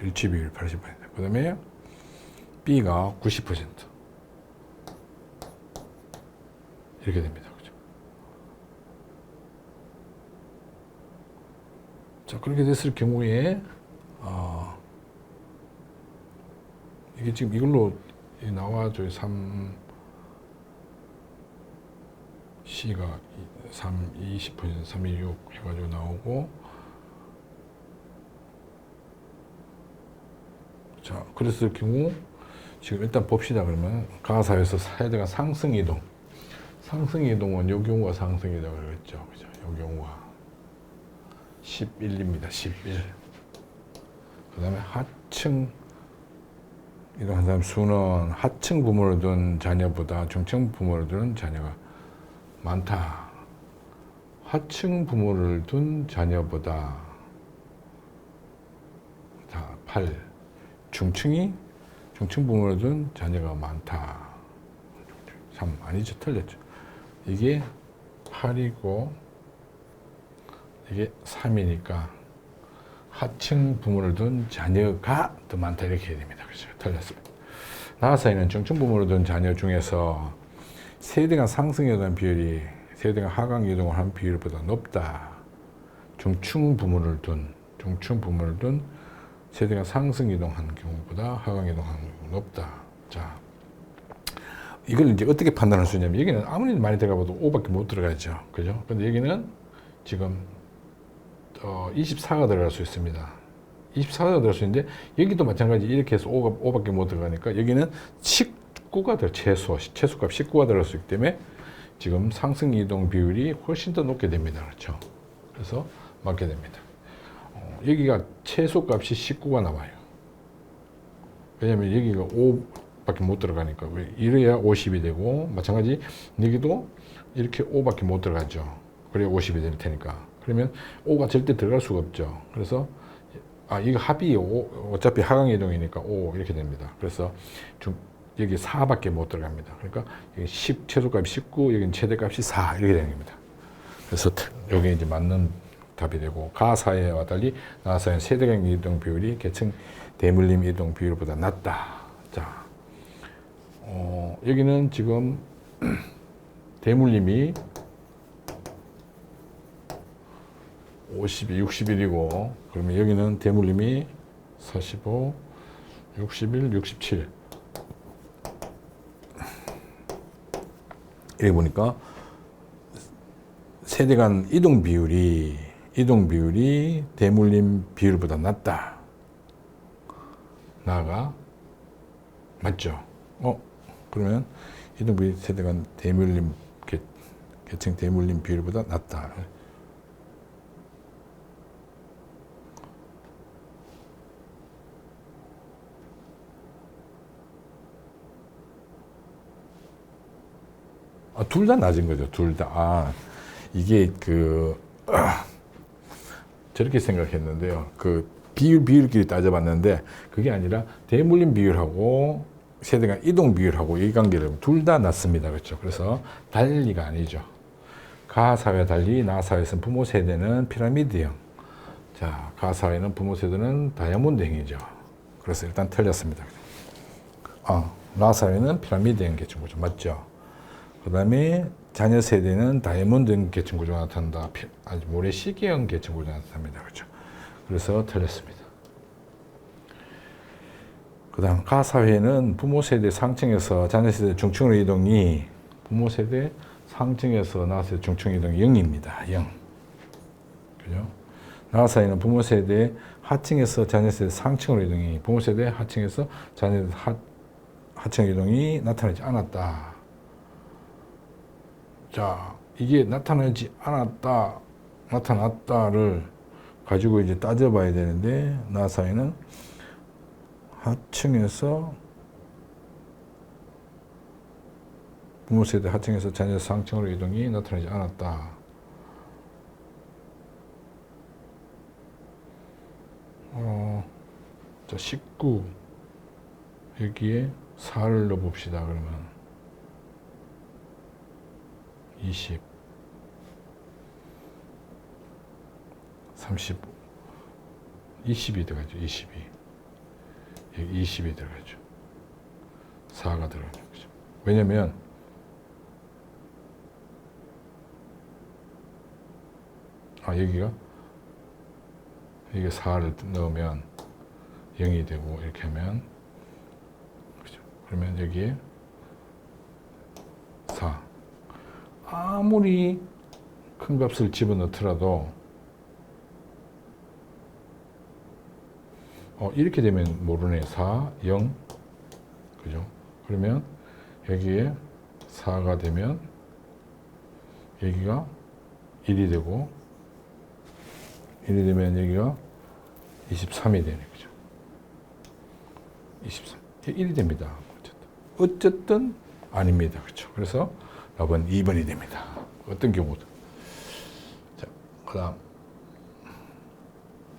일치 비율 80%. 그 다음에 B가 90%. 이렇게 됩니다, 그죠? 자, 그렇게 됐을 경우에, 이게 지금 이걸로 나와줘요. 3C가 20%, 326 해가지고 나오고, 자, 그랬을 경우, 지금 일단 봅시다. 그러면 가사에서 세대가 상승 이동. 상승 이동은 요 경우가 상승 이동을 그랬죠. 그죠? 요 경우가 11입니다. 11. 그 다음에 하층 이동한 사람 수는 하층 부모를 둔 자녀보다 중층 부모를 둔 자녀가 많다. 하층 부모를 둔 자녀보다 8. 중층 부모를 둔 자녀가 많다. 3. 아니죠. 틀렸죠. 이게 8이고 이게 3이니까 하층 부모를 둔 자녀가 더 많다 이렇게 해야 됩니다. 그렇죠? 틀렸습니다. 나사에는 중층 부모를 둔 자녀 중에서 세대간 상승에 대한 비율이 세대간 하강 이동을 한 비율보다 높다. 중층 부모를 둔 세대간 상승 이동한 경우보다 하강 이동한 경우가 높다. 자, 이걸 이제 어떻게 판단할 수 있냐면 여기는 아무리 많이 들어가봐도 5밖에 못 들어가죠. 그죠? 근데 여기는 지금 24가 들어갈 수 있습니다. 24가 들어갈 수 있는데 여기도 마찬가지 이렇게 해서 5밖에 못 들어가니까 여기는 19가 최소값 19가 들어갈 수 있기 때문에 지금 상승 이동 비율이 훨씬 더 높게 됩니다. 그렇죠? 그래서 맞게 됩니다. 여기가 최소값이 19가 나와요. 왜냐면 여기가 5밖에 못 들어가니까 이래야 50이 되고 마찬가지 여기도 이렇게 5밖에 못 들어가죠. 그래야 50이 될 테니까. 그러면 5가 절대 들어갈 수가 없죠. 그래서 이거 합이 5, 어차피 하강 이동이니까 5 이렇게 됩니다. 그래서 여기 4밖에 못 들어갑니다. 그러니까 여기 10 최소값이 19, 여기는 최대값이 4 이렇게 되는 겁니다. 그래서 여기 이제 맞는 답이 되고 가사회와 달리 나사회는 세대간 이동 비율이 계층 대물림 이동 비율보다 낮다. 자, 여기는 지금 대물림이 50이 61이고 그러면 여기는 대물림이 45, 61, 67 이렇게 보니까 세대 간 이동 비율이 대물림 비율보다 낮다. 나가 맞죠? 그러면 이동 비율 세대 간 대물림 계층 대물림 비율보다 낮다. 둘 다 낮은 거죠. 둘 다. 이게 저렇게 생각했는데요. 비율끼리 따져봤는데 그게 아니라 대물림 비율하고 세대간 이동 비율하고 이 관계를 둘 다 낮습니다. 그렇죠? 그래서 달리가 아니죠. 가사회와 달리 나사회에서는 부모 세대는 피라미드형. 자, 가사회는 부모 세대는 다이아몬드형이죠. 그래서 일단 틀렸습니다. 나사회는 피라미드형 계층이죠. 맞죠? 그 다음에 자녀 세대는 다이아몬드 계층 구조가 나타난다. 아주 모래시계형 계층 구조가 나타납니다. 그렇죠? 그래서 틀렸습니다. 그 다음 가사회는 부모 세대 상층에서 자녀 세대 중층으로 이동이 부모 세대 상층에서 나와서 중층 이동이 0입니다. 0. 그죠? 나사회는 부모 세대 하층에서 자녀 세대 상층으로 이동이 부모 세대 하층에서 자녀 하층 이동이 나타나지 않았다. 자, 이게 나타나지 않았다, 나타났다를 가지고 이제 따져봐야 되는데 나사회는 하층에서 부모 세대 하층에서 자녀 상층으로 이동이 나타나지 않았다. 자, 19 여기에 4를 넣어봅시다. 그러면 20 30 20이 들어가죠. 22 여기 20이 들어가죠. 4가 들어가죠. 그죠? 왜냐면 여기가 4를 넣으면 0이 되고 이렇게 하면 그죠? 그러면 여기에 4 아무리 큰 값을 집어넣더라도 이렇게 되면 모르네. 4, 0 그죠? 그러면 여기에 4가 되면 여기가 1이 되고 1이 되면 여기가 23이 되네. 그죠? 23. 1이 됩니다. 어쨌든 아닙니다. 그렇죠? 그래서 답은 2번이 됩니다. 어떤 경우도. 자, 그 다음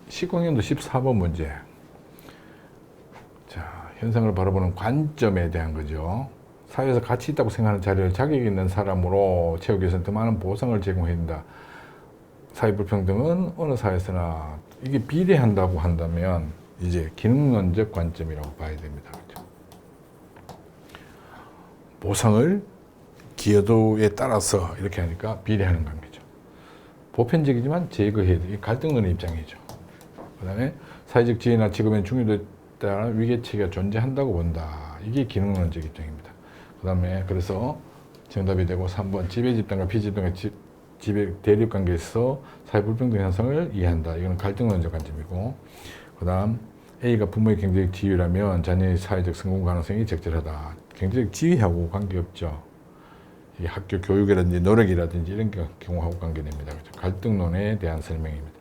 19학년도 14번 문제. 자, 현상을 바라보는 관점에 대한 거죠. 사회에서 가치 있다고 생각하는 자리를 자격 있는 사람으로 채우기 위해서는 더 많은 보상을 제공해야 된다. 사회 불평등은 어느 사회에서나 이게 비례한다고 한다면 이제 기능론적 관점이라고 봐야 됩니다. 그렇죠? 보상을 기여도에 따라서 이렇게 하니까 비례하는 관계죠. 보편적이지만 제거해야 돼. 갈등론의 입장이죠. 그 다음에 사회적 지위나 직업의 중요도에 따라 위계체계가 존재한다고 본다. 이게 기능론적 입장입니다. 그 다음에 그래서 정답이 되고 3번 지배 집단과 피집단과 지배 대립 관계에서 사회 불평등 현상을 이해한다. 이거는 갈등론적 관점이고, 그 다음 A가 부모의 경제적 지위라면 자녀의 사회적 성공 가능성이 적절하다. 경제적 지위하고 관계없죠. 이게 학교 교육이라든지 노력이라든지 이런 경우하고 관계됩니다. 갈등론에 대한 설명입니다.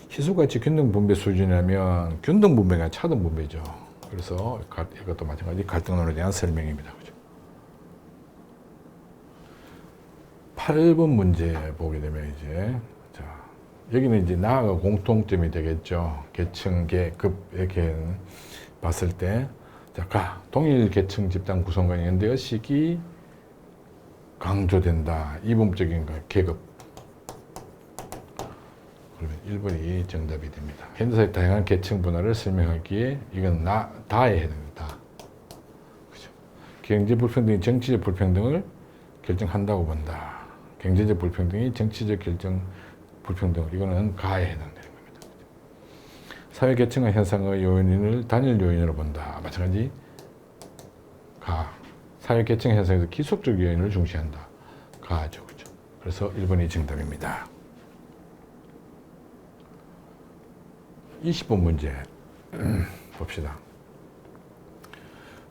희소가치 균등 분배 수준이라면 균등 분배가 차등 분배죠. 그래서 이것도 마찬가지 갈등론에 대한 설명입니다. 그죠? 8번 문제 보게 되면 이제 자, 여기는 이제 나아가 공통점이 되겠죠. 계층, 계급 이렇게 봤을 때 자, 동일 계층 집단 구성과 연대의식이 강조된다. 이분법적인 계급. 그러면 1번이 정답이 됩니다. 현대사의 다양한 계층 분화를 설명하기에 이건 다에 해당된다. 그죠? 경제 불평등이 정치적 불평등을 결정한다고 본다. 경제적 불평등이 정치적 불평등, 이거는 가에 해당되는 겁니다. 사회 계층화 현상의 요인을 단일 요인으로 본다. 마찬가지 가. 사회 계층 현상에서 기속적 요인을 중시한다. 가죠. 그죠? 그래서 1번이 정답입니다. 20번 문제 봅시다.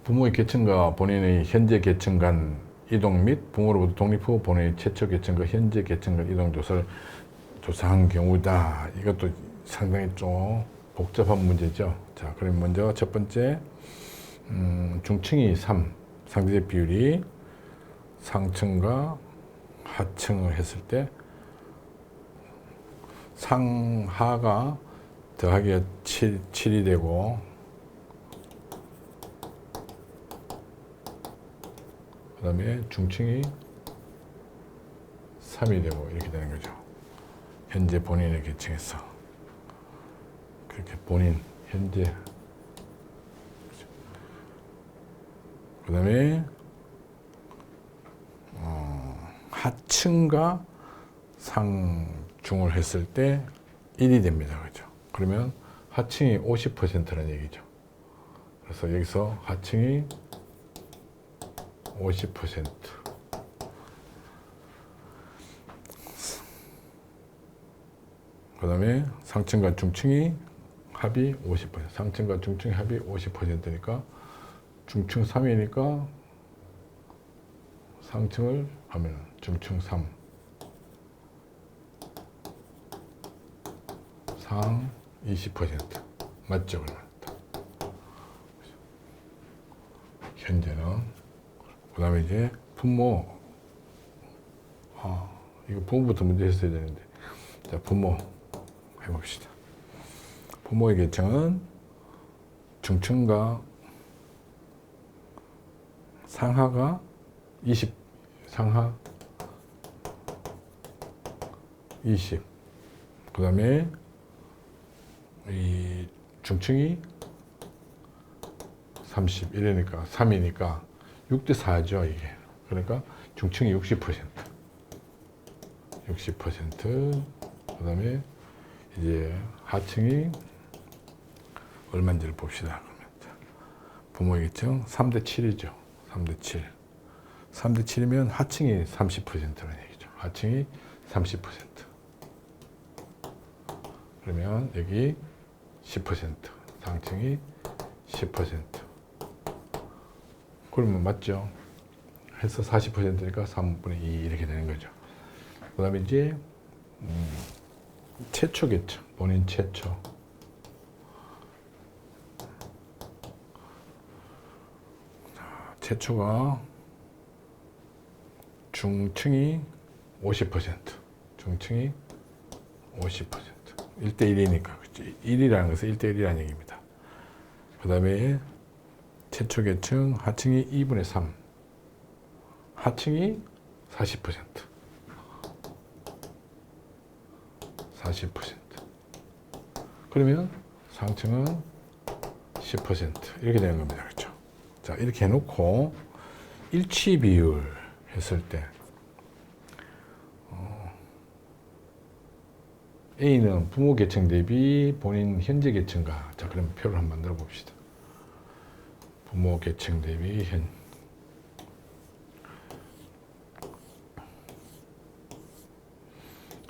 부모의 계층과 본인의 현재 계층 간 이동 및 부모로부터 독립 후 본인의 최초 계층과 현재 계층 간 이동 조사를 조사한 경우다. 이것도 상당히 좀 복잡한 문제죠. 자, 그럼 먼저 첫 번째 중층이 3, 상대적 비율이 상층과 하층을 했을 때 상하가 더하기가 7이 되고 그 다음에 중층이 3이 되고 이렇게 되는 거죠. 현재 본인의 계층에서 그렇게 본인 현재 그 다음에 하층과 상중을 했을 때 1이 됩니다. 그죠? 그러면 하층이 50%라는 얘기죠. 그래서 여기서 하층이 50%. 그 다음에 상층과 중층이 합이 50%. 상층과 중층 합이 50%니까 중층 3이니까 상층을 하면 중층 3. 상 20%. 맞죠? 그러면. 현재는. 그 다음에 이제 분모. 이거 분모부터 먼저 했어야 되는데. 자, 분모 해봅시다. 분모의 계층은 중층과 상하가 20, 상하 20. 그 다음에 이 중층이 30. 이러니까 3이니까 6대 4죠, 이게. 그러니까 중층이 60%. 60%. 그 다음에 이제 하층이 얼마인지를 봅시다. 그러면 부모의 계층 3대 7이죠. 3대 7. 3대 7이면 하층이 30%라는 얘기죠. 하층이 30%. 그러면 여기 10%. 상층이 10%. 그러면 맞죠? 해서 40%니까 3분의 2 이렇게 되는 거죠. 그 다음에 이제 최초 계층, 본인 최초. 최초가 중층이 50%, 중층이 50%. 1대1이니까, 그치? 1이라는 것은 1대1이라는 얘기입니다. 그 다음에 최초 계층, 하층이 2분의 3, 하층이 40%. 40%. 그러면 상층은 10% 이렇게 되는 겁니다. 그렇죠? 자, 이렇게 해놓고 일치 비율 했을 때 A는 부모 계층 대비 본인 현재 계층과, 자, 그럼 표를 한번 만들어 봅시다. 부모 계층 대비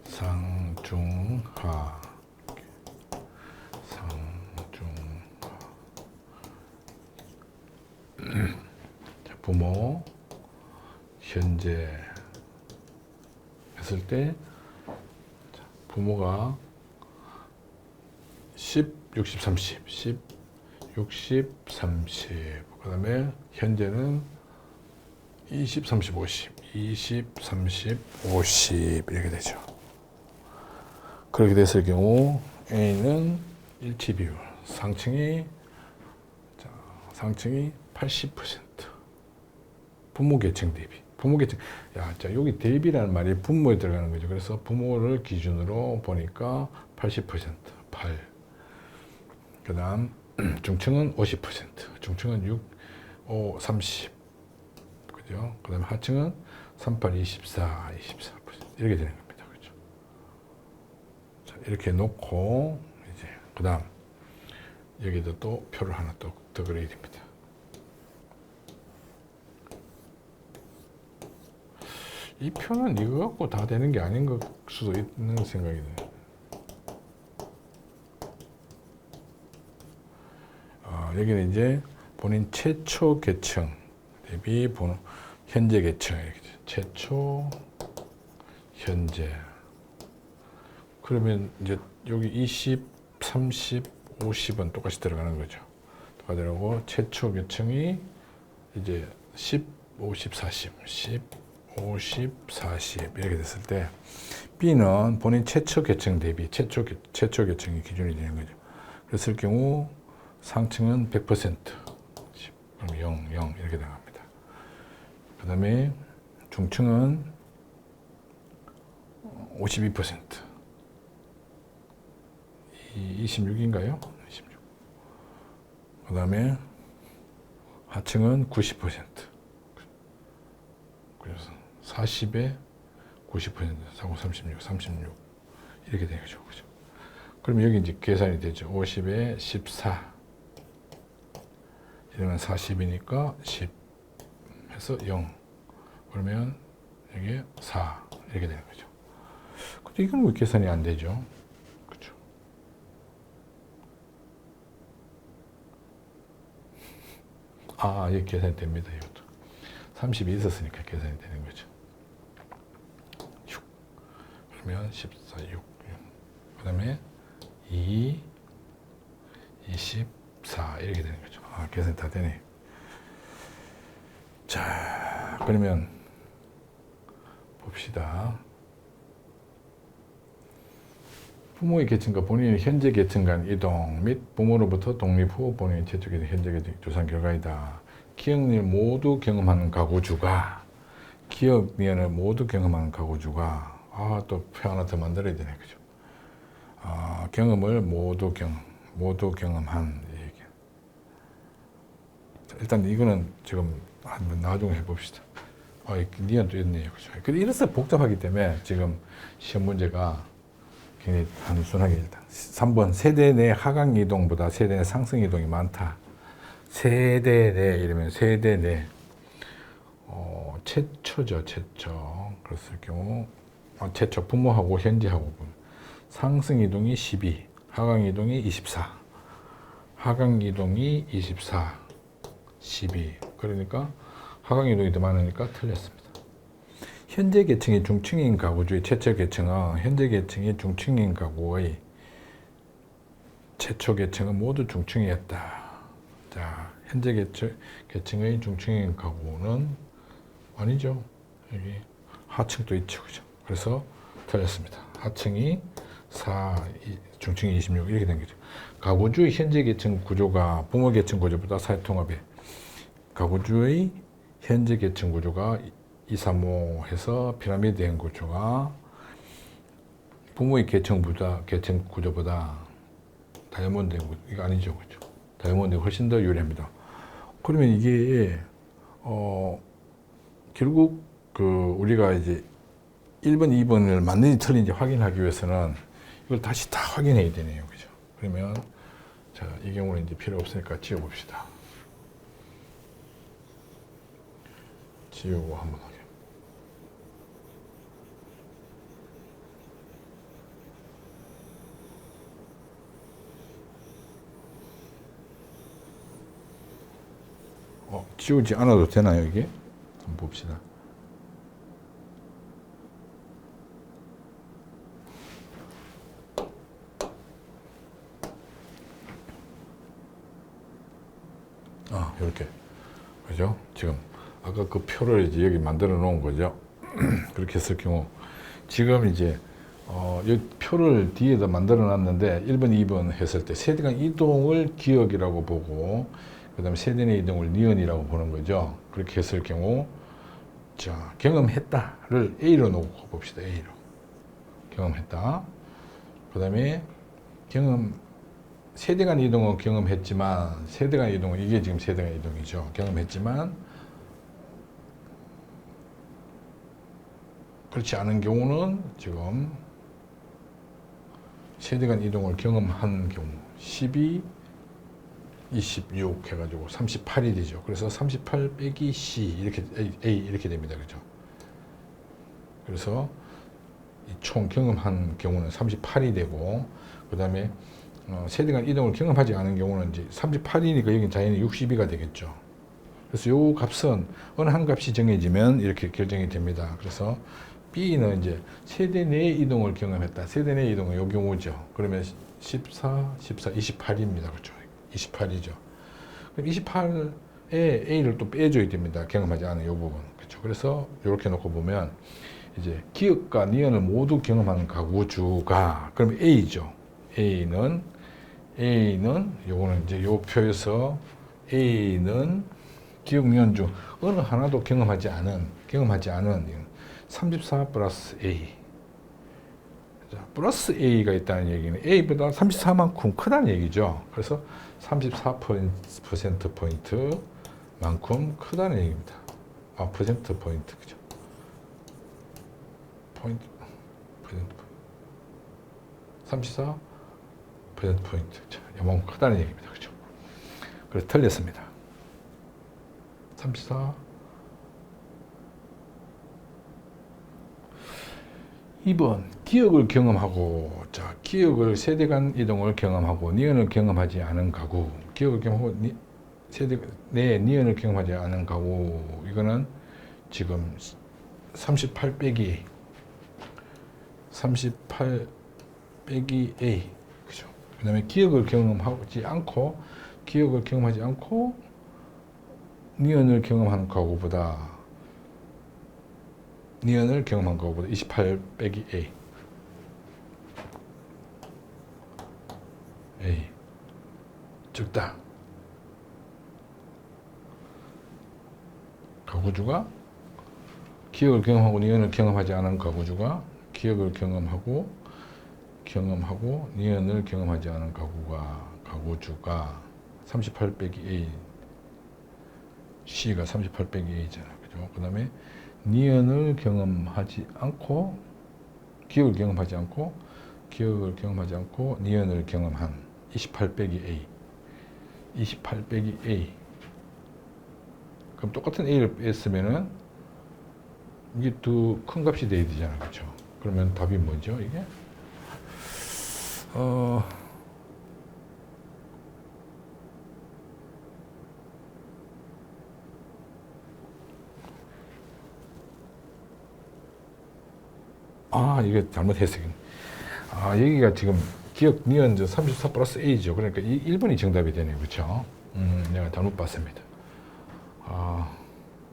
상중하. 자, 부모 현재 했을 때 부모가 10, 60, 30, 10, 60, 30. 그 다음에 현재는 20, 30, 50, 20, 30, 50 이렇게 되죠. 그렇게 됐을 경우 A는 일치 비율, 상층이 80%. 부모 계층 대비. 부모 계층. 야, 자, 여기 대비라는 말이 분모에 들어가는 거죠. 그래서 부모를 기준으로 보니까 80%, 8. 그 다음, 중층은 50%. 중층은 6, 5, 30. 그죠? 그 다음에 하층은 38, 24, 24%. 이렇게 되는 겁니다. 그죠? 자, 이렇게 놓고, 이제, 그 다음, 여기도 또 표를 하나 더 그려야 됩니다. 이 표는 이거 갖고 다 되는 게 아닌 것 수도 있는 생각이 들어요. 여기는 이제 본인 최초 계층 대비 현재 계층 이렇게 최초, 현재. 그러면 이제 여기 20, 30, 50은 똑같이 들어가는 거죠. 똑같이 들어가고 최초 계층이 이제 10, 50, 40, 10, 50, 40 이렇게 됐을 때 B는 본인 최초 계층 대비 최초 계층이 기준이 되는 거죠. 그랬을 경우 상층은 100%, 그럼 0, 0 이렇게 나갑니다. 그 다음에 중층은 52%, 26인가요? 26. 그 다음에 하층은 90%. 그래서 40에 90%, 49, 36, 36 이렇게 되는 거죠. 그죠? 그러면 여기 이제 계산이 되죠. 50에 14 이러면 40이니까 10 해서 0 그러면 이게 4 이렇게 되는 거죠. 근데 이건 왜 계산이 안 되죠? 그렇죠? 아, 이게 계산이 됩니다. 이것도 30이 있었으니까 계산이 되는 거죠. 6 그러면 14, 6 그 다음에 2, 24 이렇게 되는 거죠. 아, 계산이 다 되네. 자, 그러면 봅시다. 부모의 계층과 본인의 현재 계층 간 이동 및 부모로부터 독립 후 본인의 최초의 현재 계층 조사한 결과이다. 기억니을 모두 경험하는 가구주가 기억니을 모두 경험하는 가구주가 또 표 하나 더 만들어야 되네, 그죠? 경험을 모두 경험한 얘기. 일단 이거는 지금 한번 나중에 해봅시다. 니은도 있네요, 그죠? 근데 이래서 복잡하기 때문에 지금 시험 문제가 굉장히 단순하게 일단 3번 세대 내 하강 이동보다 세대 내 상승 이동이 많다. 세대 내 이러면 세대 내 최초죠, 최초. 그랬을 경우 최초 부모하고 현재하고 상승 이동이 12, 하강 이동이 24. 하강 이동이 24, 12. 그러니까 하강 이동이 더 많으니까 틀렸습니다. 현재 계층이 중층인 가구주의 최초 계층은 현재 계층이 중층인 가구의 최초 계층은 모두 중층이었다. 자, 현재 계층의 중층인 가구는 아니죠. 여기 하층도 있죠, 그죠? 그래서 틀렸습니다. 하층이 4, 중층이 26 이렇게 된 거죠. 가구주의 현재 계층 구조가 부모 계층 구조보다 사회통합의 가구주의 현재 계층 구조가 2, 3, 5 해서 피라미드형 구조가 부모의 계층 구조보다 다이아몬드 이거 아니죠, 그죠? 다이아몬드 훨씬 더 유리합니다. 그러면 이게 결국 우리가 이제 1번, 2번을 맞는지 틀린지 확인하기 위해서는 이걸 다시 다 확인해야 되네요, 그죠? 그러면 자, 이 경우는 이제 필요 없으니까 지워봅시다. 지우고 한번 하게. 지우지 않아도 되나요, 이게? 한번 봅시다. 이렇게. 그죠? 지금, 아까 그 표를 이제 여기 만들어 놓은 거죠. 그렇게 했을 경우, 지금 이제, 이 표를 뒤에다 만들어 놨는데, 1번, 2번 했을 때, 세대 간 이동을 기억이라고 보고, 그 다음에 세대 내 이동을 니은이라고 보는 거죠. 그렇게 했을 경우, 자, 경험했다를 A로 놓고 봅시다. A로. 경험했다. 그 다음에 세대 간 이동은 경험했지만, 세대 간 이동은, 이게 지금 세대 간 이동이죠. 경험했지만, 그렇지 않은 경우는 지금 세대 간 이동을 경험한 경우, 12, 26 해가지고 38이 되죠. 그래서 38 빼기 C, 이렇게, A 이렇게 됩니다. 그죠? 그래서 이 총 경험한 경우는 38이 되고, 그 다음에 세대 간 이동을 경험하지 않은 경우는 이제 38이니까 여기 자연히 62가 되겠죠. 그래서 요 값은 어느 한 값이 정해지면 이렇게 결정이 됩니다. 그래서 B는 이제 세대 내 이동을 경험했다. 세대 내 이동은 요 경우죠. 그러면 14, 28입니다. 그렇죠? 28이죠. 그럼 28에 A를 또 빼줘야 됩니다. 경험하지 않은 요 부분. 그렇죠? 그래서 이렇게 놓고 보면 이제 기억과 니은을 모두 경험하는 가구주가 그러면 A죠. A는 요거는 이제 요 표에서 A는 기억 니은 중 어느 하나도 경험하지 않은 34 플러스 A. 자, 플러스 A가 있다는 얘기는 A보다 34만큼 크다는 얘기죠. 그래서 34%포인트만큼 크다는 얘기입니다. 퍼센트 포인트, 그죠? 포인트, 퍼센트 34 퍼센트 포인트. 자, 이만큼 크다는 얘기입니다. 그렇죠? 그래서 틀렸습니다. 34. 2번 기억을 경험하고, 자, 기억을 세대 간 이동을 경험하고 니은을 경험하지 않은 가구. 기억을 경험하고 세대 내 니은을 경험하지 않은 가구. 이거는 지금 38 빼기 38 빼기 A. 그죠? 그다음에 기억을 경험하지 않고 니은을 경험하는 가구보다 28 빼기 A 적다. 가구주가 기억을 경험하고 니은을 경험하지 않은 가구주가 기억을 경험하고 니은을 경험하지 않은 가구주가 38 빼기 A. C가 38 빼기 A잖아. 그죠? 그 다음에 니은을 경험하지 않고 기억을 경험하지 않고 니은을 경험한 28 빼기 A. 28 빼기 A. 그럼 똑같은 A를 뺐으면은 이게 더 큰 값이 돼야 되잖아. 그렇죠? 그러면 답이 뭐죠, 이게? 이게 잘못 해석이네. 여기가 지금 기억 니은 34 플러스 A죠. 그러니까 이 1번이 정답이 되네요. 그렇죠? 내가 잘못 봤습니다.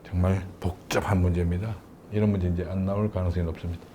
정말 복잡한 문제입니다. 이런 문제 이제 안 나올 가능성이 높습니다.